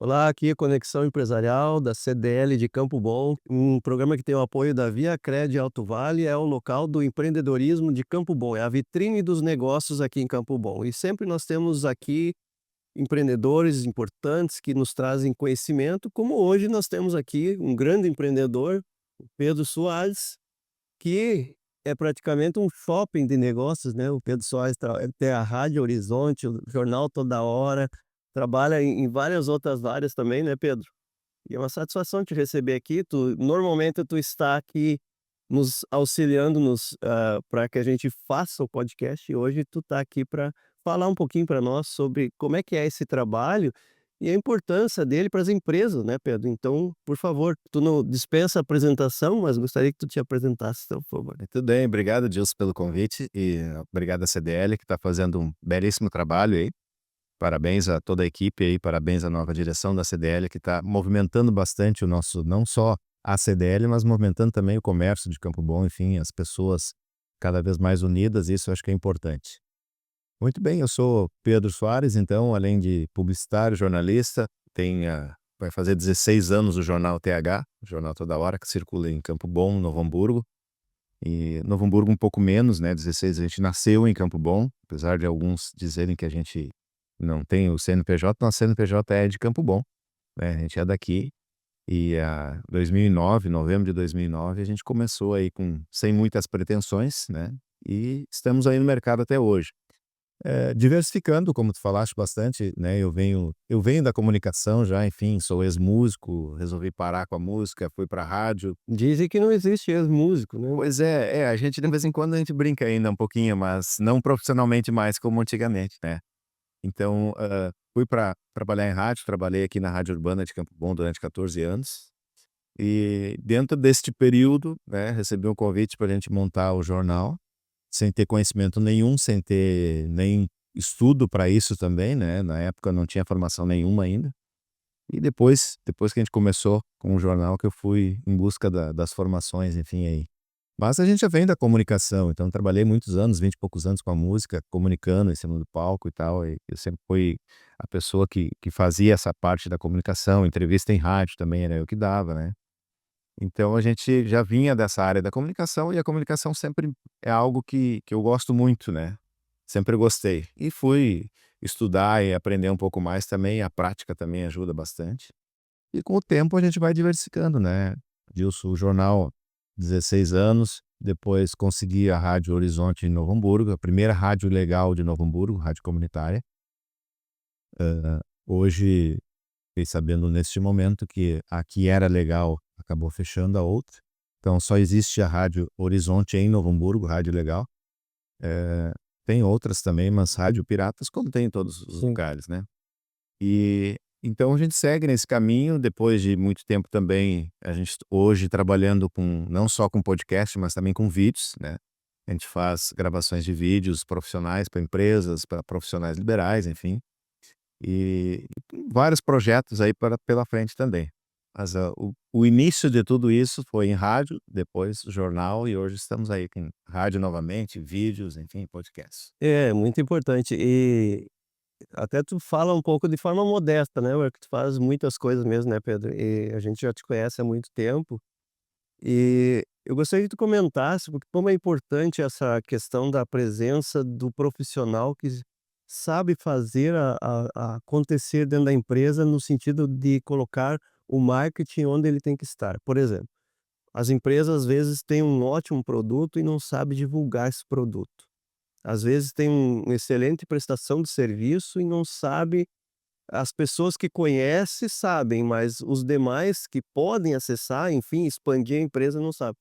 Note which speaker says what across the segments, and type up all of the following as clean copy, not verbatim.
Speaker 1: Olá, aqui é Conexão Empresarial da CDL de Campo Bom, um programa que tem o apoio da ViaCred Alto Vale, é o local do empreendedorismo de Campo Bom, é a vitrine dos negócios aqui em Campo Bom. E sempre nós temos aqui empreendedores importantes que nos trazem conhecimento, como hoje nós temos aqui um grande empreendedor, o Pedro Soares, que é praticamente um shopping de negócios, né? O Pedro Soares tem a Rádio Horizonte, o Jornal Toda Hora, trabalha em várias outras áreas também, né, Pedro? E é uma satisfação te receber aqui. Normalmente tu está aqui nos auxiliando para que a gente faça o podcast, e hoje tu está aqui para falar um pouquinho para nós sobre como é que é esse trabalho e a importância dele para as empresas, né, Pedro? Então, por favor, tu não dispensa a apresentação, mas gostaria que tu te apresentasse, então, por favor.
Speaker 2: Tudo bem, obrigado, Dilson, pelo convite e obrigado à CDL, que está fazendo um belíssimo trabalho aí. Parabéns a toda a equipe aí, parabéns à nova direção da CDL, que está movimentando bastante o nosso, não só a CDL, mas movimentando também o comércio de Campo Bom, enfim, as pessoas cada vez mais unidas, isso eu acho que é importante. Muito bem, eu sou Pedro Soares, então, além de publicitário, jornalista, vai fazer 16 anos o jornal TH, o Jornal Toda Hora, que circula em Campo Bom, Novo Hamburgo. E Novo Hamburgo um pouco menos, né, 16 a gente nasceu em Campo Bom, apesar de alguns dizerem que a gente não tem o CNPJ, nosso CNPJ é de Campo Bom, né, a gente é daqui. E a 2009, novembro de 2009, a gente começou aí sem muitas pretensões, né, e estamos aí no mercado até hoje. Diversificando, como tu falaste bastante, né, eu venho da comunicação já, enfim, sou ex-músico, resolvi parar com a música, fui pra rádio.
Speaker 1: Dizem que não existe ex-músico, né?
Speaker 2: Pois é, a gente de vez em quando a gente brinca ainda um pouquinho, mas não profissionalmente mais como antigamente, né. Então, fui para trabalhar em rádio, trabalhei aqui na Rádio Urbana de Campo Bom durante 14 anos, e dentro deste período, né, recebi um convite para a gente montar o jornal, sem ter conhecimento nenhum, sem ter nem estudo para isso também, né, na época não tinha formação nenhuma ainda. E depois que a gente começou com o jornal que eu fui em busca das formações, enfim, aí. Mas a gente já vem da comunicação, então trabalhei muitos anos, 20 e poucos anos com a música, comunicando em cima do palco e tal, e eu sempre fui a pessoa que fazia essa parte da comunicação, entrevista em rádio também era eu que dava, né. Então a gente já vinha dessa área da comunicação e a comunicação sempre é algo que eu gosto muito, né, sempre gostei. E fui estudar e aprender um pouco mais também, a prática também ajuda bastante. E com o tempo a gente vai diversificando, né. Dilson, o jornal, 16 anos, depois consegui a Rádio Horizonte em Novo Hamburgo, a primeira rádio legal de Novo Hamburgo, rádio comunitária. Hoje, fiquei sabendo neste momento que a que era legal acabou fechando a outra, então só existe a Rádio Horizonte em Novo Hamburgo, rádio legal. Tem outras também, mas rádio piratas como tem em todos os
Speaker 1: Sim.
Speaker 2: lugares, né. E então a gente segue nesse caminho, depois de muito tempo também, a gente hoje trabalhando com não só com podcast, mas também com vídeos, né. A gente faz gravações de vídeos profissionais para empresas, para profissionais liberais, enfim, e tem vários projetos aí pela frente também. Mas, o início de tudo isso foi em rádio, depois jornal e hoje estamos aí com rádio novamente, vídeos, enfim, podcast.
Speaker 1: É, muito importante. E até tu fala um pouco de forma modesta, né, porque tu faz muitas coisas mesmo, né, Pedro? E a gente já te conhece há muito tempo. E eu gostaria que tu comentasse, porque como é importante essa questão da presença do profissional que sabe fazer a acontecer dentro da empresa, no sentido de colocar o marketing onde ele tem que estar. Por exemplo, as empresas às vezes têm um ótimo produto e não sabe divulgar esse produto. Às vezes tem uma excelente prestação de serviço e não sabe, as pessoas que conhecem sabem, mas os demais que podem acessar, enfim, expandir a empresa não sabem.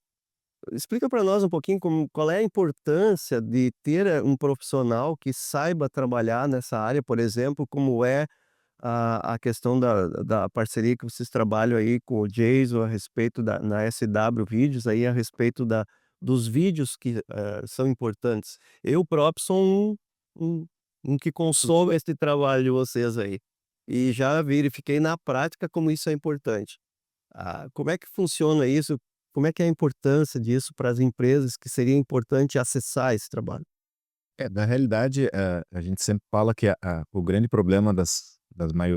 Speaker 1: Explica para nós um pouquinho qual é a importância de ter, um profissional que saiba trabalhar nessa área, por exemplo, como é a questão da parceria que vocês trabalham aí com o Jason a respeito na SW Vídeos aí a respeito dos vídeos que, são importantes. Eu próprio sou um um que consome esse trabalho de vocês aí, e já verifiquei na prática como isso é importante. Como é que funciona isso? Como é que é a importância disso para as empresas que seria importante acessar esse trabalho?
Speaker 2: Na realidade, a gente sempre fala que o grande problema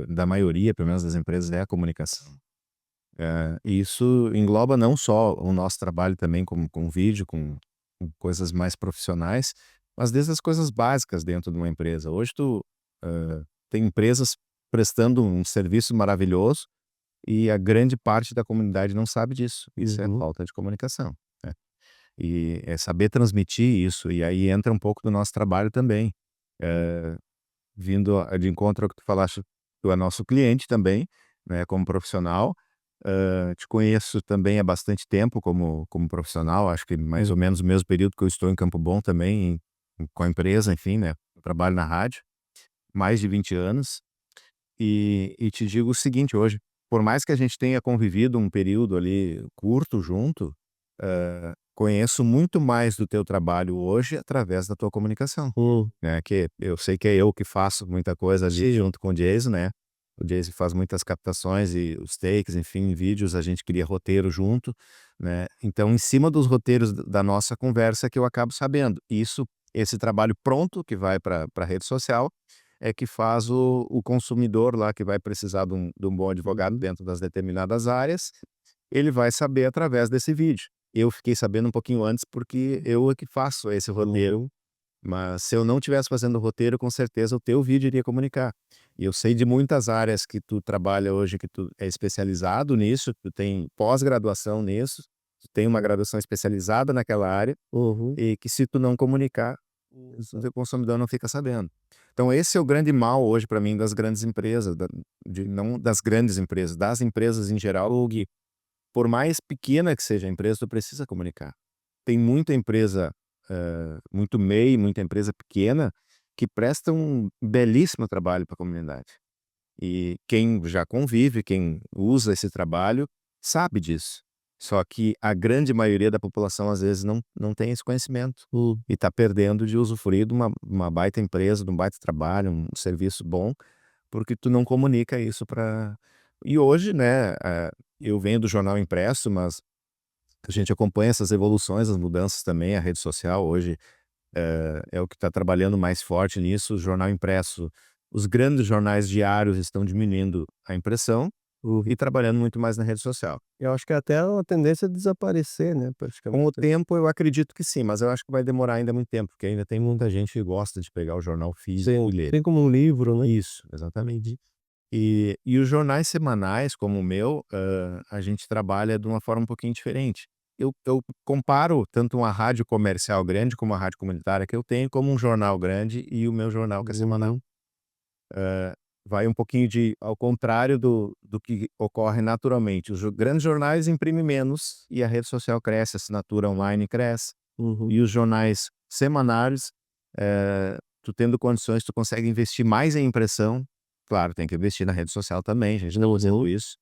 Speaker 2: da maioria, pelo menos das empresas, é a comunicação. E isso engloba não só o nosso trabalho também com vídeo, com coisas mais profissionais, mas desde as coisas básicas dentro de uma empresa. Hoje tem empresas prestando um serviço maravilhoso e a grande parte da comunidade não sabe disso. Isso é
Speaker 1: Uhum.
Speaker 2: falta de comunicação, né. E é saber transmitir isso, e aí entra um pouco do nosso trabalho também. Eh, Vindo de encontro ao que tu falaste, tu é nosso cliente também, né, como profissional. Te conheço também há bastante tempo como profissional, acho que mais ou
Speaker 1: Hum.
Speaker 2: menos o mesmo período que eu estou em Campo Bom também, com a empresa, enfim, né, eu trabalho na rádio, mais de 20 anos. E te digo o seguinte hoje, por mais que a gente tenha convivido um período ali curto junto, conheço muito mais do teu trabalho hoje através da tua comunicação,
Speaker 1: Hum.
Speaker 2: né, que eu sei que é eu que faço muita coisa ali junto com o Jason, né. O Jason faz muitas captações e os takes, enfim, vídeos, a gente cria roteiro junto, né. Então, em cima dos roteiros da nossa conversa que eu acabo sabendo. Esse trabalho pronto que vai para a rede social, é que faz o consumidor lá que vai precisar de um bom advogado
Speaker 1: Uhum.
Speaker 2: dentro das determinadas áreas, ele vai saber através desse vídeo. Eu fiquei sabendo um pouquinho antes, porque eu é que faço esse roteiro,
Speaker 1: Uhum.
Speaker 2: mas se eu não estivesse fazendo o roteiro, com certeza o teu vídeo iria comunicar. E eu sei de muitas áreas que tu trabalha hoje, que tu é especializado nisso, tu tem pós-graduação nisso, tu tem uma graduação especializada naquela área,
Speaker 1: Uhum.
Speaker 2: e que se tu não comunicar, o
Speaker 1: Exato.
Speaker 2: teu consumidor não fica sabendo. Então esse é o grande mal hoje para mim das grandes empresas, não das grandes empresas, das empresas em geral, que por mais pequena que seja a empresa, tu precisa comunicar. Tem muita empresa, muito MEI, muita empresa pequena, que presta um belíssimo trabalho para a comunidade. E quem já convive, quem usa esse trabalho, sabe disso. Só que a grande maioria da população, às vezes, não tem esse conhecimento.
Speaker 1: Hum.
Speaker 2: E está perdendo de usufruir de uma baita empresa, de um baita trabalho, um serviço bom, porque tu não comunica isso para. E hoje, né, eu venho do jornal impresso, mas a gente acompanha essas evoluções, as mudanças também, a rede social hoje é o que está trabalhando mais forte nisso, o jornal impresso. Os grandes jornais diários estão diminuindo a impressão
Speaker 1: Uhum.
Speaker 2: e trabalhando muito mais na rede social.
Speaker 1: Eu acho que é até uma tendência de desaparecer, né, praticamente.
Speaker 2: Com o tempo, eu acredito que sim, mas eu acho que vai demorar ainda muito tempo, porque ainda tem muita gente que gosta de pegar o jornal físico
Speaker 1: Sim,
Speaker 2: e ler.
Speaker 1: tem como um livro, né.
Speaker 2: Isso, exatamente. E os jornais semanais, como o meu, a gente trabalha de uma forma um pouquinho diferente. Eu comparo tanto uma rádio comercial grande como a rádio comunitária que eu tenho, como um jornal grande e o meu jornal que é semanal.
Speaker 1: Uhum.
Speaker 2: Vai um pouquinho ao contrário do que ocorre naturalmente. Os grandes jornais imprimem menos e a rede social cresce, a assinatura online cresce.
Speaker 1: Uhum.
Speaker 2: E os jornais semanais, tu tendo condições, tu consegue investir mais em impressão. Claro, tem que investir na rede social também, a gente está fazendo
Speaker 1: Uhum.
Speaker 2: isso.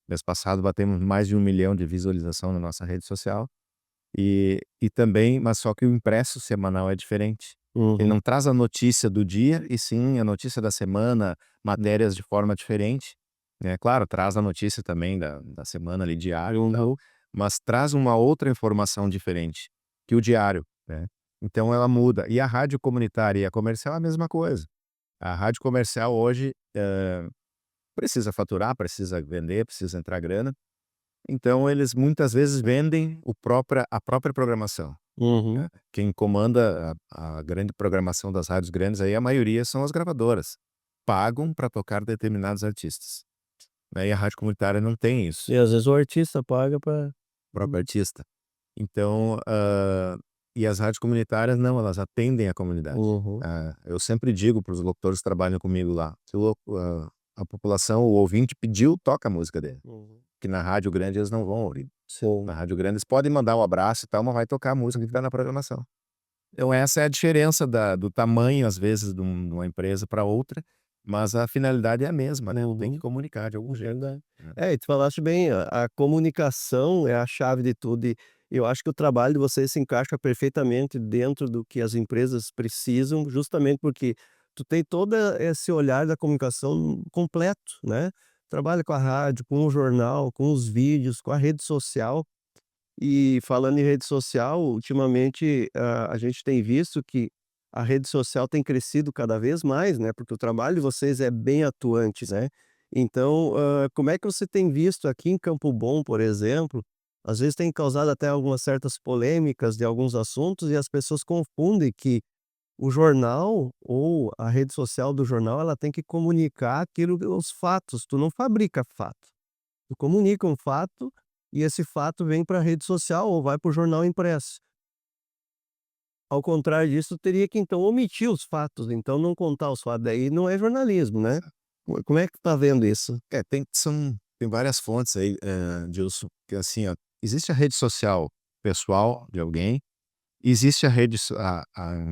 Speaker 2: Mês passado batemos mais de 1 milhão de visualização na nossa rede social. E também, mas só que o impresso semanal é diferente. Ele
Speaker 1: Uhum.
Speaker 2: não traz a notícia do dia, e sim a notícia da semana, matérias de forma diferente, né. Claro, traz a notícia também da semana ali, diário e tal,
Speaker 1: Uhum.
Speaker 2: mas traz uma outra informação diferente que o diário, né. Então ela muda. E a rádio comunitária e a comercial é a mesma coisa. A rádio comercial hoje, precisa faturar, precisa vender, precisa entrar grana, então eles muitas vezes vendem a própria programação.
Speaker 1: Uhum.
Speaker 2: Quem comanda a grande programação das rádios grandes aí, a maioria são as gravadoras. Pagam para tocar determinados artistas, né, e a rádio comunitária não tem isso,
Speaker 1: E às vezes o artista paga pra.
Speaker 2: o próprio artista. Então, e as rádios comunitárias não, elas atendem a comunidade.
Speaker 1: Uhum.
Speaker 2: Eu sempre digo para os locutores que trabalham comigo lá, se a população, o ouvinte pediu, toca a música dele,
Speaker 1: Uhum.
Speaker 2: que na rádio grande eles não vão ouvir.
Speaker 1: Sim.
Speaker 2: Na rádio grande eles podem mandar um abraço e tal, mas vai tocar a música que está na programação. Então essa é a diferença do tamanho, às vezes, de uma empresa para outra, mas a finalidade é a mesma, né, tem que
Speaker 1: Uhum.
Speaker 2: comunicar de algum jeito,
Speaker 1: Verdade.
Speaker 2: né.
Speaker 1: É, e tu falaste bem, a comunicação é a chave de tudo e eu acho que o trabalho de vocês se encaixa perfeitamente dentro do que as empresas precisam, justamente porque tu tem toda esse olhar da comunicação completo, né. Trabalha com a rádio, com o jornal, com os vídeos, com a rede social. E falando em rede social, ultimamente, a gente tem visto que a rede social tem crescido cada vez mais, né, porque o trabalho de vocês é bem atuante, né. Então, como é que você tem visto aqui em Campo Bom, por exemplo, às vezes tem causado até algumas certas polêmicas de alguns assuntos e as pessoas confundem que o jornal ou a rede social do jornal, ela tem que comunicar aquilo os fatos, tu não fabrica fato. Tu comunica um fato e esse fato vem para a rede social ou vai para o jornal impresso. Ao contrário disso, teria que então omitir os fatos, então não contar os fatos, daí não é jornalismo, né. Como é que tu tá vendo isso?
Speaker 2: Tem várias fontes aí, disso, que assim, ó, existe a rede social pessoal de alguém, existe a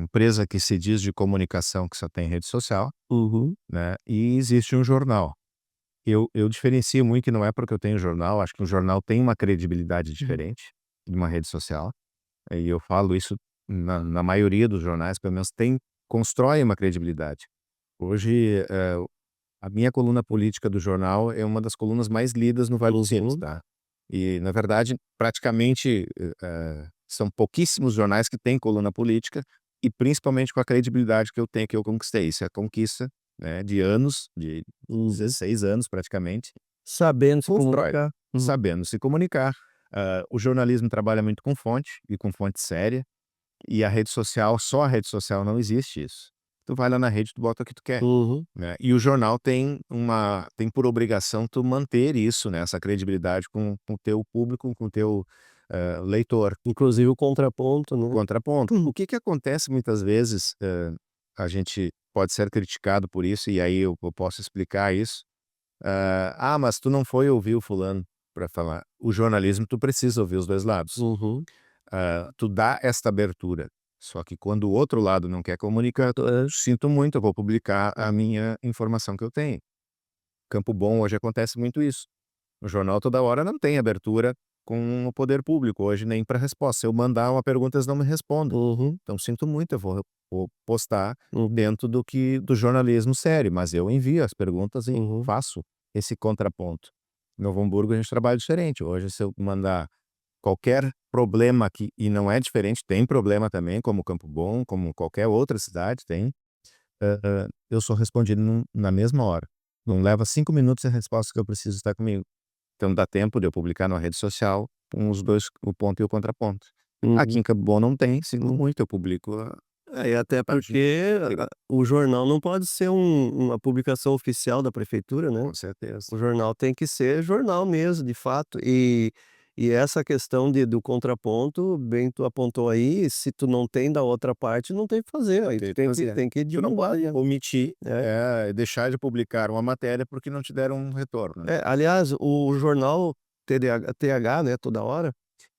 Speaker 2: empresa que se diz de comunicação que só tem rede social,
Speaker 1: Uhum,
Speaker 2: né, e existe um jornal. Eu diferencio muito que não é porque eu tenho jornal, acho que um jornal tem uma credibilidade diferente de uma rede social, e eu falo isso na maioria dos jornais, pelo menos constrói uma credibilidade. Hoje, a minha coluna política do jornal é uma das colunas mais lidas no Vale dos Sinos,
Speaker 1: uhum,
Speaker 2: tá. E, na verdade, praticamente, são pouquíssimos jornais que têm coluna política, e principalmente com a credibilidade que eu tenho, que eu conquistei. Isso é conquista, né, de anos, de
Speaker 1: uhum.
Speaker 2: 16 anos praticamente.
Speaker 1: Sabendo se
Speaker 2: Constrói,
Speaker 1: comunicar. Uhum,
Speaker 2: sabendo se comunicar. O jornalismo trabalha muito com fonte, e com fonte séria, e a rede social, só a rede social não existe isso. Tu vai lá na rede, tu bota o que tu quer,
Speaker 1: uhum.
Speaker 2: né. E o jornal tem por obrigação tu manter isso, né, essa credibilidade com o teu público, com o teu, leitor.
Speaker 1: Inclusive o contraponto, né.
Speaker 2: Contraponto.
Speaker 1: Hum.
Speaker 2: O que que acontece muitas vezes, a gente pode ser criticado por isso, e aí eu posso explicar isso. Mas tu não foi ouvir o fulano para falar. O jornalismo tu precisa ouvir os 2 lados.
Speaker 1: Uhum.
Speaker 2: Tu dá esta abertura, só que quando o outro lado não quer comunicar,
Speaker 1: É.
Speaker 2: sinto muito, eu vou publicar a minha informação que eu tenho. Campo Bom hoje acontece muito isso. O jornal toda hora não tem abertura com o poder público, hoje nem para resposta. Se eu mandar uma pergunta, eles não me respondem.
Speaker 1: Uhum,
Speaker 2: Então sinto muito, eu vou postar
Speaker 1: uhum,
Speaker 2: dentro do jornalismo sério, mas eu envio as perguntas e
Speaker 1: uhum,
Speaker 2: faço esse contraponto. Em Novo Hamburgo a gente trabalha diferente. Hoje, se eu mandar qualquer problema aqui, e não é diferente, tem problema também, como Campo Bom, como qualquer outra cidade tem, eu sou respondido na mesma hora. Não leva 5 minutos a resposta que eu preciso estar comigo. Então dá tempo de eu publicar na rede social com os 2, o ponto e o contraponto. Aqui
Speaker 1: uhum.
Speaker 2: em Campo Bom não tem, sinto muito, eu publico a
Speaker 1: É, e até
Speaker 2: página.
Speaker 1: porque
Speaker 2: Legal.
Speaker 1: o jornal não pode ser uma publicação oficial da prefeitura, né.
Speaker 2: Com certeza.
Speaker 1: O jornal tem que ser jornal mesmo, de fato. E essa questão do contraponto, bem tu apontou aí, se tu não tem da outra parte, não tem o que fazer, aí tu
Speaker 2: Tem que fazer.
Speaker 1: tem que
Speaker 2: Tu não
Speaker 1: divulgar
Speaker 2: pode
Speaker 1: aí,
Speaker 2: omitir,
Speaker 1: é.
Speaker 2: deixar de publicar uma matéria porque não te deram um retorno, né.
Speaker 1: Aliás, o jornal TH, né, Toda Hora,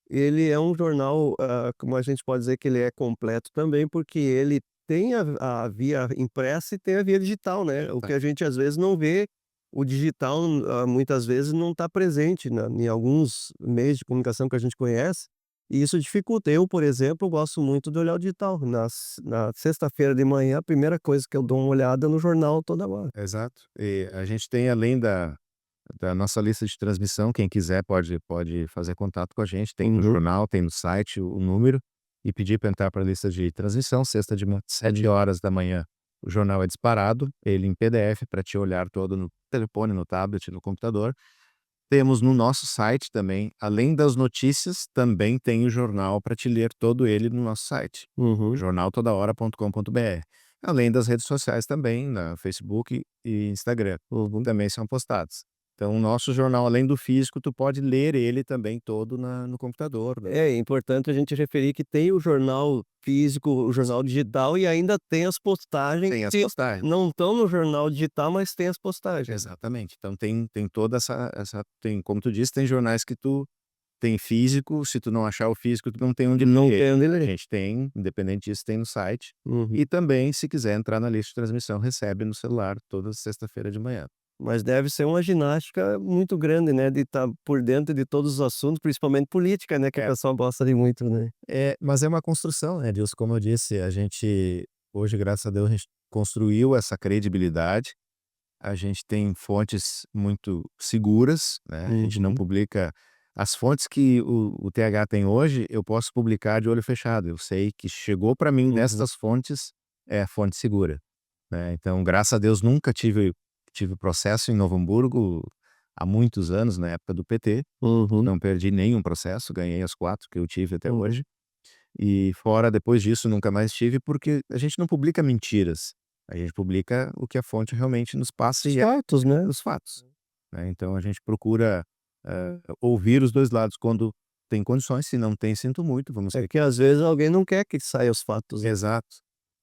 Speaker 1: ele é um jornal, como a gente pode dizer que ele é completo também, porque ele tem a via impressa e tem a via digital, né, o
Speaker 2: Tá.
Speaker 1: que a gente às vezes não vê, o digital, muitas vezes não está presente em alguns meios de comunicação que a gente conhece, e isso dificulta. Eu, por exemplo, gosto muito de olhar o digital. Na sexta-feira de manhã, a primeira coisa que eu dou uma olhada no jornal Toda Hora.
Speaker 2: Exato. E a gente tem, além da nossa lista de transmissão, quem quiser pode fazer contato com a gente, tem no
Speaker 1: Uhum,
Speaker 2: jornal, tem no site o número, e pedir para entrar para a lista de transmissão, sexta de manhã, 7 horas da manhã, o jornal é disparado, ele em PDF para te olhar todo no telefone, no tablet, no computador. Temos no nosso site também, além das notícias, também tem o jornal para te ler todo ele no nosso site,
Speaker 1: uhum,
Speaker 2: jornaltodahora.com.br. Além das redes sociais também, na Facebook e Instagram,
Speaker 1: uhum.
Speaker 2: também são postados. Então o nosso jornal, além do físico, tu pode ler ele também todo no computador, né.
Speaker 1: É importante a gente referir que tem o jornal físico, o jornal digital e ainda tem as postagens
Speaker 2: Tem as
Speaker 1: que
Speaker 2: postagens.
Speaker 1: não estão no jornal digital, mas tem as postagens.
Speaker 2: Exatamente. Então tem toda essa tem, como tu disse, tem jornais que tu tem físico, se tu não achar o físico, tu não tem onde
Speaker 1: Não
Speaker 2: ler.
Speaker 1: tem onde
Speaker 2: A
Speaker 1: ler.
Speaker 2: gente tem, independente disso, tem no site.
Speaker 1: Uhum.
Speaker 2: E também, se quiser entrar na lista de transmissão, recebe no celular toda sexta-feira de manhã.
Speaker 1: Mas deve ser uma ginástica muito grande, né, de estar por dentro de todos os assuntos, principalmente política, né, que o
Speaker 2: É,
Speaker 1: pessoal gosta de muito, né.
Speaker 2: mas é uma construção, né, Dilson, como eu disse, a gente hoje, graças a Deus, a gente construiu essa credibilidade, a gente tem fontes muito seguras, né, a gente não
Speaker 1: Uhum,
Speaker 2: publica as fontes que o TH tem hoje, eu posso publicar de olho fechado, eu sei que chegou para mim
Speaker 1: uhum.
Speaker 2: destas fontes é fonte segura, né. Então, graças a Deus, nunca tive processo em Novo Hamburgo há muitos anos, na época do PT,
Speaker 1: Uhum,
Speaker 2: não perdi nenhum processo, ganhei as 4 que eu tive até
Speaker 1: uhum.
Speaker 2: hoje. E fora depois disso nunca mais tive, porque a gente não publica mentiras, a gente publica o que a fonte realmente nos passa
Speaker 1: Os
Speaker 2: e é
Speaker 1: fatos, né.
Speaker 2: os fatos, né. Então a gente procura, ouvir os 2 lados quando tem condições, se não tem, sinto muito, vamos
Speaker 1: É
Speaker 2: ter
Speaker 1: que às vezes alguém não quer que saia os fatos, né.
Speaker 2: exato,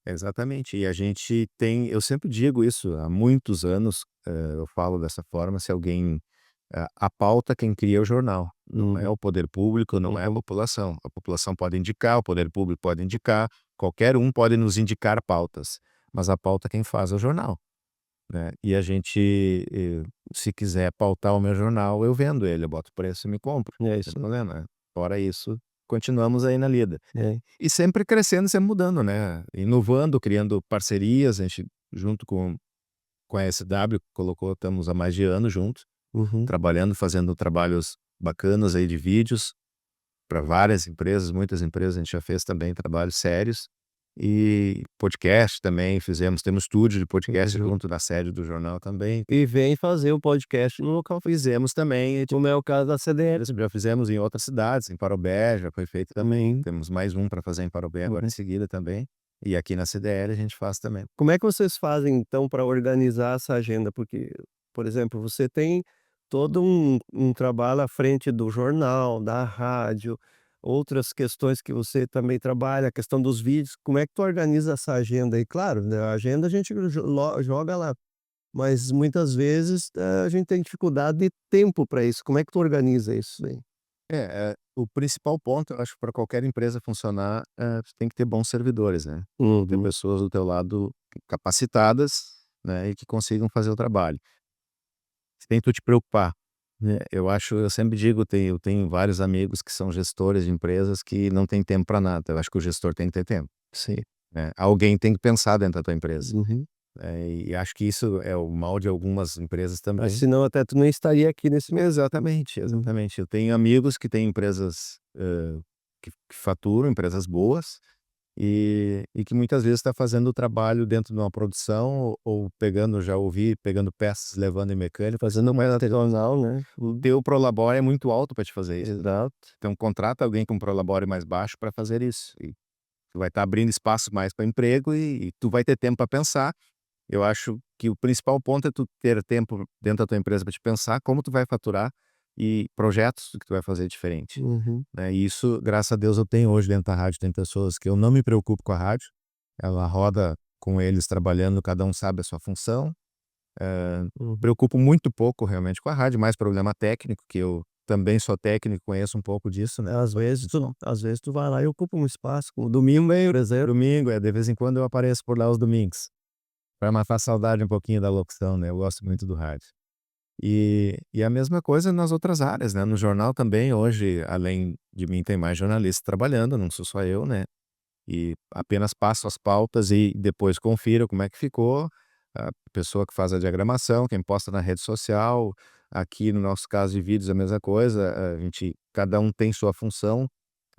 Speaker 2: exatamente. E a gente tem eu sempre digo isso, há muitos anos, eu falo dessa forma, se alguém a pauta quem cria é o jornal, não é
Speaker 1: Uhum,
Speaker 2: o poder público, não é a
Speaker 1: uhum.
Speaker 2: população. A população pode indicar, o poder público pode indicar, qualquer um pode nos indicar pautas, mas a pauta quem faz é o jornal, né. E a gente, se quiser pautar o meu jornal, eu vendo ele, eu boto preço e me compro,
Speaker 1: É
Speaker 2: não tem
Speaker 1: isso aí.
Speaker 2: problema. Fora isso, continuamos aí na lida.
Speaker 1: É.
Speaker 2: E sempre crescendo, sempre mudando, né, inovando, criando parcerias, a gente junto com a SW colocou estamos há mais de ano juntos,
Speaker 1: Uhum.
Speaker 2: trabalhando, fazendo trabalhos bacanas aí de vídeos para várias empresas, muitas empresas, a gente já fez também trabalhos sérios. E podcast também fizemos, temos estúdio de podcast
Speaker 1: Uhum.
Speaker 2: junto da sede do jornal também.
Speaker 1: E vem fazer o podcast no local físico,
Speaker 2: Fizemos também,
Speaker 1: como é o caso da CDL.
Speaker 2: já fizemos em outras cidades, em Parobé já foi feito também,
Speaker 1: Uhum,
Speaker 2: temos mais um para fazer em Parobé agora em
Speaker 1: uhum.
Speaker 2: seguida também, e aqui na CDL a gente faz também.
Speaker 1: Como é que vocês fazem então para organizar essa agenda? Porque, por exemplo, você tem todo um trabalho à frente do jornal, da rádio, outras questões que você também trabalha, a questão dos vídeos. Como é que tu organiza essa agenda aí? Claro, né, a agenda a gente joga lá, mas muitas vezes, a gente tem dificuldade de tempo para isso. Como é que tu organiza isso aí?
Speaker 2: O principal ponto, eu acho, para qualquer empresa funcionar, você tem que ter bons servidores, né. Tem que ter
Speaker 1: Uhum,
Speaker 2: pessoas do teu lado capacitadas, né, e que consigam fazer o trabalho. Sem tu te preocupar, né. Eu sempre digo, eu tenho vários amigos que são gestores de empresas que não têm tempo para nada, eu acho que o gestor tem que ter tempo,
Speaker 1: sim.
Speaker 2: né. Alguém tem que pensar dentro da tua empresa,
Speaker 1: Uhum.
Speaker 2: e acho que isso é o mal de algumas empresas
Speaker 1: Mas
Speaker 2: também.
Speaker 1: senão até tu não estaria aqui nesse momento.
Speaker 2: Exatamente,
Speaker 1: Uhum.
Speaker 2: exatamente. Eu tenho amigos que têm empresas, que faturam, empresas boas, e que muitas vezes está fazendo o trabalho dentro de uma produção ou pegando já ouvi, pegando peças, levando em mecânico,
Speaker 1: Fazendo mais artesanal, né.
Speaker 2: o teu prolabore é muito alto para te fazer isso.
Speaker 1: Exato.
Speaker 2: Então contrata alguém com prolabore mais baixo para fazer isso, e tu vai estar abrindo espaço mais para emprego e tu vai ter tempo para pensar. Eu acho que o principal ponto é tu ter tempo dentro da tua empresa para te pensar como tu vai faturar e projetos que tu vai fazer diferente,
Speaker 1: Uhum,
Speaker 2: né. E isso, graças a Deus, eu tenho hoje dentro da rádio, tem pessoas que eu não me preocupo com a rádio, ela roda com eles trabalhando, cada um sabe a sua função.
Speaker 1: uhum.
Speaker 2: Preocupo muito pouco realmente com a rádio, mais problema técnico, que eu também sou técnico, conheço um pouco disso, né.
Speaker 1: Às vezes tu vai lá e ocupa um espaço, como domingo aí, por exemplo.
Speaker 2: Domingo, de vez em quando eu apareço por lá aos domingos, para matar a saudade um pouquinho da locução, né, eu gosto muito do rádio. E a mesma coisa nas outras áreas, né, no jornal também hoje, além de mim, tem mais jornalistas trabalhando, não sou só eu, né, e apenas passo as pautas e depois confiro como é que ficou, a pessoa que faz a diagramação, quem posta na rede social, aqui no nosso caso de vídeos a mesma coisa, a gente cada um tem sua função,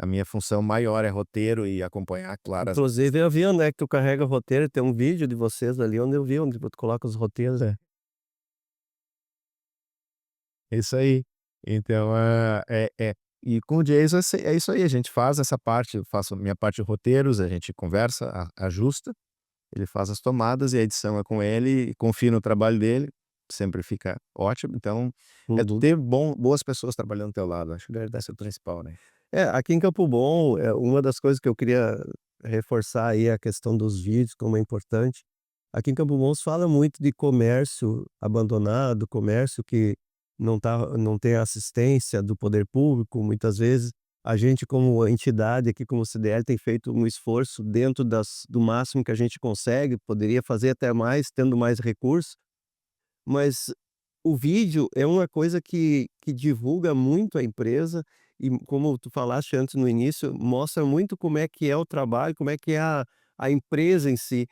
Speaker 2: a minha função maior é roteiro e acompanhar, claro, as
Speaker 1: Inclusive eu vi onde é que tu carrega o roteiro, tem um vídeo de vocês ali onde eu vi onde tu coloca os roteiros.
Speaker 2: isso aí. Então, e com o Jason é isso aí, a gente faz essa parte, eu faço a minha parte de roteiros, a gente conversa, ajusta, ele faz as tomadas e a edição é com ele, e confio no trabalho dele, sempre fica ótimo, então, é
Speaker 1: Uhum.
Speaker 2: ter boas pessoas trabalhando do teu lado, acho que deve ser o principal, né.
Speaker 1: É, aqui em Campo Bom, uma das coisas que eu queria reforçar aí é a questão dos vídeos, como é importante. Aqui em Campo Bom se fala muito de comércio abandonado, comércio que não tem assistência do poder público, muitas vezes. A gente como entidade aqui, como CDL, tem feito um esforço dentro do máximo que a gente consegue, poderia fazer até mais, tendo mais recursos, mas o vídeo é uma coisa que divulga muito a empresa e como tu falaste antes no início, mostra muito como é que é o trabalho, como é que é a empresa em si.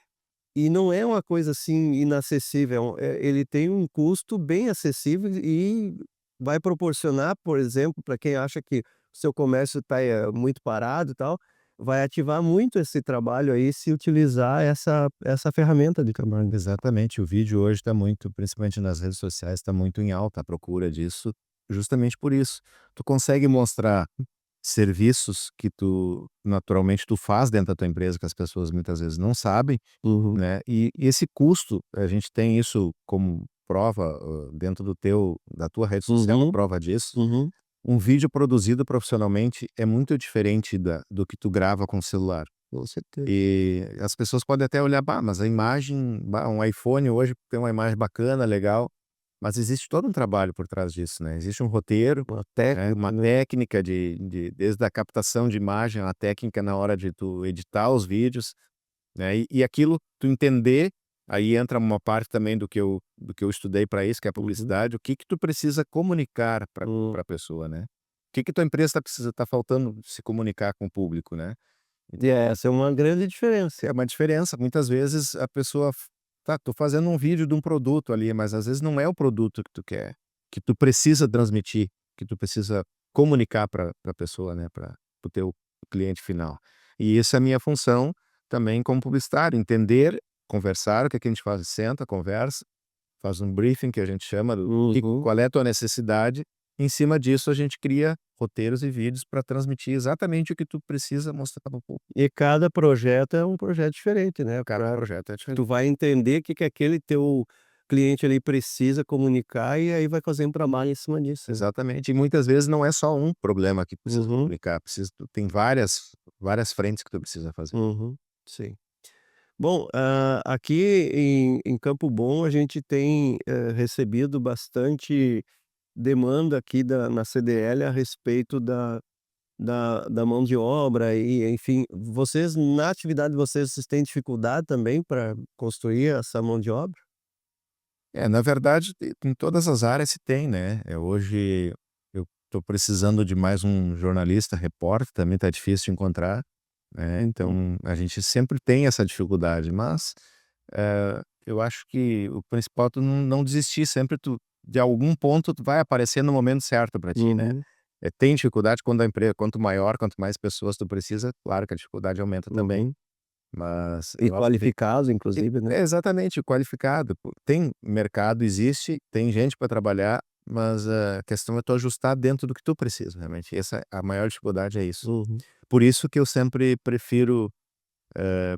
Speaker 1: E não é uma coisa, assim, inacessível, ele tem um custo bem acessível e vai proporcionar, por exemplo, para quem acha que o seu comércio está, muito parado e tal, vai ativar muito esse trabalho aí se utilizar essa ferramenta de Kanban.
Speaker 2: Exatamente, o vídeo hoje está muito, principalmente nas redes sociais, está muito em alta a procura disso, justamente por isso. Tu consegue mostrar serviços que tu naturalmente tu faz dentro da tua empresa, que as pessoas muitas vezes não sabem,
Speaker 1: Uhum,
Speaker 2: né, e esse custo, a gente tem isso como prova, dentro da tua rede social,
Speaker 1: uhum,
Speaker 2: prova disso.
Speaker 1: uhum.
Speaker 2: Um vídeo produzido profissionalmente é muito diferente do que tu grava com o celular.
Speaker 1: Com certeza.
Speaker 2: E as pessoas podem até olhar: "Bah, mas a imagem, bah, um iPhone hoje tem uma imagem bacana, legal", mas existe todo um trabalho por trás disso, né, existe um roteiro,
Speaker 1: Uma
Speaker 2: né,
Speaker 1: técnica,
Speaker 2: uma
Speaker 1: né.
Speaker 2: técnica de desde a captação de imagem, a técnica na hora de tu editar os vídeos, né, e aquilo tu entender, aí entra uma parte também do que eu estudei para isso, que é a
Speaker 1: Uhum.
Speaker 2: publicidade, o que que tu precisa comunicar para
Speaker 1: Hum.
Speaker 2: a pessoa, né. O que que tua empresa tá faltando se comunicar com o público, né.
Speaker 1: E essa é uma grande diferença.
Speaker 2: É uma diferença, muitas vezes a pessoa tá, tô fazendo um vídeo de um produto ali, mas às vezes não é o produto que tu quer, que tu precisa transmitir, que tu precisa comunicar para a pessoa, né, para o teu cliente final. E essa é a minha função também como publicitário, entender, conversar, o que é que a gente faz? Senta, conversa, faz um briefing que a gente chama do que
Speaker 1: Uhum.
Speaker 2: qual é a tua necessidade, em cima disso a gente cria roteiros e vídeos para transmitir exatamente o que tu precisa mostrar para o público.
Speaker 1: E cada projeto é um projeto diferente, né,
Speaker 2: Cada projeto é diferente.
Speaker 1: tu vai entender o que que aquele teu cliente ali precisa comunicar e aí vai fazer um trabalho em cima disso, né.
Speaker 2: Exatamente, e muitas vezes não é só um problema que precisa
Speaker 1: Uhum,
Speaker 2: comunicar, precisa tu tem várias frentes que tu precisa fazer.
Speaker 1: uhum, sim. Bom, aqui em Campo Bom a gente tem, recebido bastante demanda aqui na CDL a respeito da mão de obra e, enfim, vocês na atividade de vocês têm dificuldade também para construir essa mão de obra?
Speaker 2: É, na verdade, em todas as áreas se tem, né, hoje eu estou precisando de mais um jornalista, repórter, também está difícil de encontrar, né,
Speaker 1: Uhum,
Speaker 2: então a gente sempre tem essa dificuldade, mas, eu acho que o principal é tu não desistir, sempre tu de algum ponto tu vai aparecer no momento certo para ti, né.
Speaker 1: uhum,
Speaker 2: Tem dificuldade quando a empresa quanto maior, quanto mais pessoas tu precisa, claro que a dificuldade aumenta também,
Speaker 1: uhum.
Speaker 2: mas
Speaker 1: E
Speaker 2: eu acredito
Speaker 1: qualificados
Speaker 2: que
Speaker 1: inclusive, né?
Speaker 2: é exatamente, qualificado, pô. Tem mercado, existe, tem gente para trabalhar, mas a questão é tu ajustar dentro do que tu precisa, realmente, essa a maior dificuldade é isso.
Speaker 1: Uhum.
Speaker 2: Por isso que eu sempre prefiro,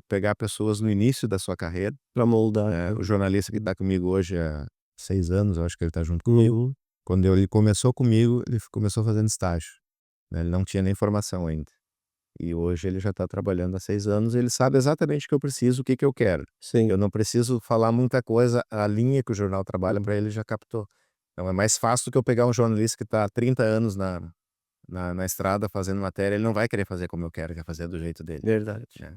Speaker 2: pegar pessoas no início da sua carreira,
Speaker 1: Pra moldar,
Speaker 2: o
Speaker 1: né.
Speaker 2: jornalista que
Speaker 1: Uhum.
Speaker 2: está comigo hoje há 6 anos, eu acho que ele está junto comigo.
Speaker 1: Uhum.
Speaker 2: Quando ele começou comigo, ele começou fazendo estágio, né, ele não tinha nem formação ainda. E hoje ele já está trabalhando há 6 anos, ele sabe exatamente o que eu preciso, o que que eu quero.
Speaker 1: Sim.
Speaker 2: Eu não preciso falar muita coisa, a linha que o jornal trabalha
Speaker 1: Uhum.
Speaker 2: para ele já captou. Então é mais fácil do que eu pegar um jornalista que está há 30 anos na estrada fazendo matéria, ele não vai querer fazer como eu quero, quer fazer do jeito dele,
Speaker 1: Verdade.
Speaker 2: né.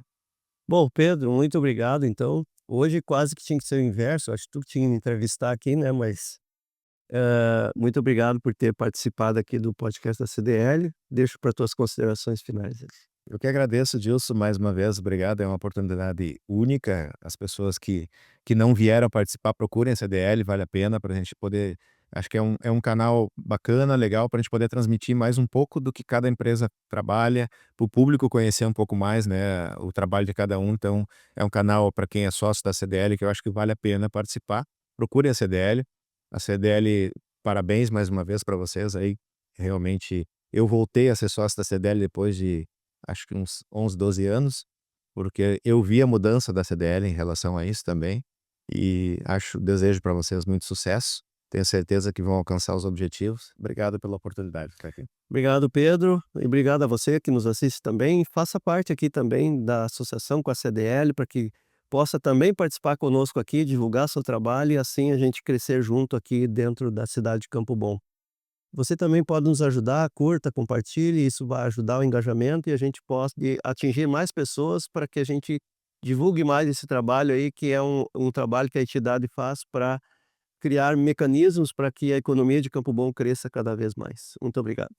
Speaker 1: Bom, Pedro, muito obrigado então. Hoje quase que tinha que ser o inverso, acho que tu que tinha que me entrevistar aqui, né, mas, muito obrigado por ter participado aqui do podcast da CDL. Deixo para tuas considerações finais aí.
Speaker 2: Eu que agradeço, Dilson, mais uma vez, obrigado, é uma oportunidade única. As pessoas que não vieram participar, procurem a CDL, vale a pena para a gente poder. Acho que é um canal bacana, legal, para a gente poder transmitir mais um pouco do que cada empresa trabalha, para o público conhecer um pouco mais, né, o trabalho de cada um. Então, é um canal para quem é sócio da CDL que eu acho que vale a pena participar. Procurem a CDL. A CDL, parabéns mais uma vez para vocês aí. Realmente, eu voltei a ser sócio da CDL depois de acho que uns 11, 12 anos, porque eu vi a mudança da CDL em relação a isso também, e desejo para vocês muito sucesso, tenho certeza que vão alcançar os objetivos. Obrigado pela oportunidade de estar aqui.
Speaker 1: Obrigado, Pedro, e obrigado a você que nos assiste também. Faça parte aqui também da associação com a CDL para que possa também participar conosco aqui, divulgar seu trabalho e assim a gente crescer junto aqui dentro da cidade de Campo Bom. Você também pode nos ajudar, curta, compartilhe, isso vai ajudar o engajamento e a gente possa atingir mais pessoas para que a gente divulgue mais esse trabalho aí, que é um trabalho que a entidade faz para criar mecanismos para que a economia de Campo Bom cresça cada vez mais. Muito obrigado.